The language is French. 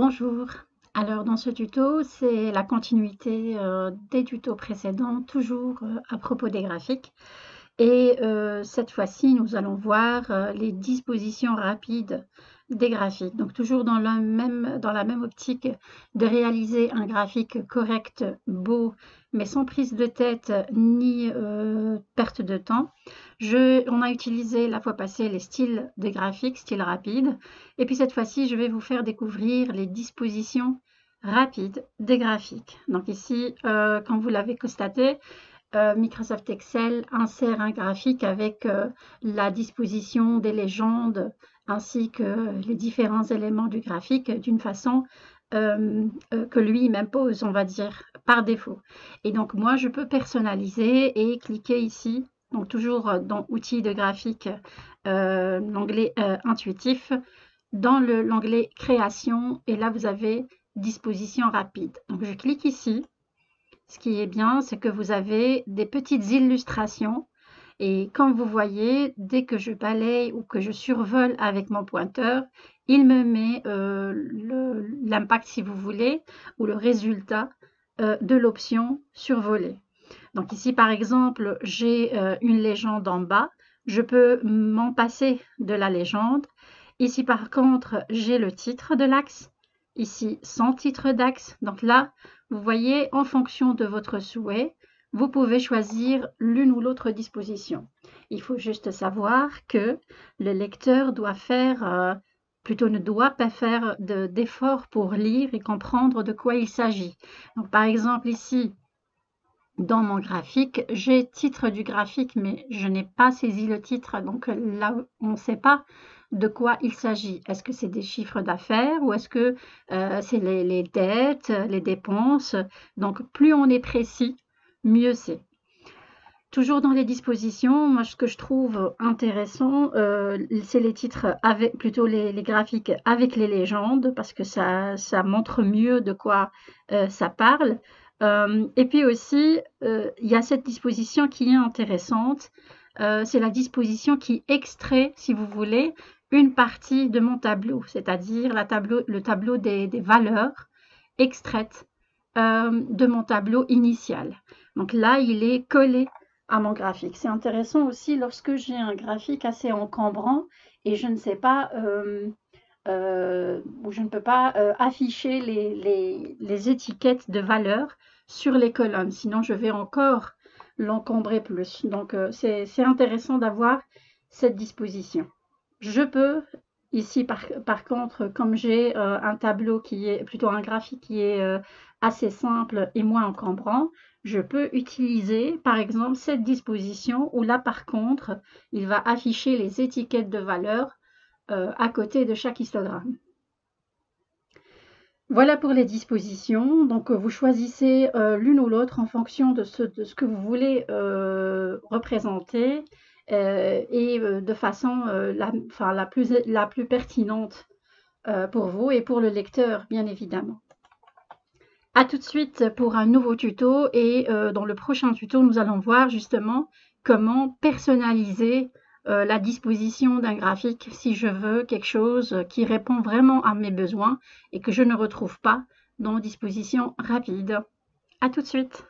Bonjour. Alors dans ce tuto, c'est la continuité des tutos précédents, toujours à propos des graphiques. Et cette fois-ci, nous allons voir les dispositions rapides des graphiques. Donc toujours dans la même optique de réaliser un graphique correct, beau, mais sans prise de tête ni perte de temps. On a utilisé la fois passée les styles de graphiques, style rapide. Et puis cette fois-ci, je vais vous faire découvrir les dispositions rapides des graphiques. Donc ici, comme vous l'avez constaté, Microsoft Excel insère un graphique avec la disposition des légendes ainsi que les différents éléments du graphique d'une façon que lui m'impose, on va dire, par défaut. Et donc moi, je peux personnaliser et cliquer ici, donc toujours dans Outils de graphique, l'onglet Intuitif, dans l'onglet Création, et là vous avez Disposition rapide. Donc je clique ici. Ce qui est bien, c'est que vous avez des petites illustrations et comme vous voyez, dès que je balaye ou que je survole avec mon pointeur, il me met l'impact, si vous voulez, ou le résultat de l'option survoler. Donc ici, par exemple, j'ai une légende en bas. Je peux m'en passer de la légende. Ici, par contre, j'ai le titre de l'axe. Ici, sans titre d'axe. Donc là, vous voyez, en fonction de votre souhait, vous pouvez choisir l'une ou l'autre disposition. Il faut juste savoir que le lecteur doit faire, plutôt ne doit pas faire d'effort pour lire et comprendre de quoi il s'agit. Donc par exemple ici, dans mon graphique, j'ai titre du graphique, mais je n'ai pas saisi le titre. Donc là, on ne sait pas de quoi il s'agit. Est-ce que c'est des chiffres d'affaires ou est-ce que c'est les dettes, les dépenses? Donc plus on est précis, mieux c'est. Toujours dans les dispositions, moi ce que je trouve intéressant, c'est les titres avec plutôt les graphiques avec les légendes parce que ça montre mieux de quoi ça parle. Et puis aussi, il y a cette disposition qui est intéressante. C'est la disposition qui extrait, si vous voulez, une partie de mon tableau, c'est-à-dire le tableau des valeurs extraites de mon tableau initial. Donc là, il est collé à mon graphique. C'est intéressant aussi lorsque j'ai un graphique assez encombrant et je ne sais pas, où je ne peux pas afficher les étiquettes de valeurs sur les colonnes. Sinon, je vais encore l'encombrer plus. Donc, c'est intéressant d'avoir cette disposition. Je peux, ici, par contre, comme j'ai un tableau qui est plutôt un graphique qui est assez simple et moins encombrant, je peux utiliser, par exemple, cette disposition où là, par contre, il va afficher les étiquettes de valeurs à côté de chaque histogramme. Voilà pour les dispositions. Donc, vous choisissez l'une ou l'autre en fonction de ce que vous voulez représenter et de façon la plus pertinente pour vous et pour le lecteur, bien évidemment. À tout de suite pour un nouveau tuto et dans le prochain tuto, nous allons voir justement comment personnaliser la disposition d'un graphique si je veux quelque chose qui répond vraiment à mes besoins et que je ne retrouve pas dans disposition rapide. À tout de suite.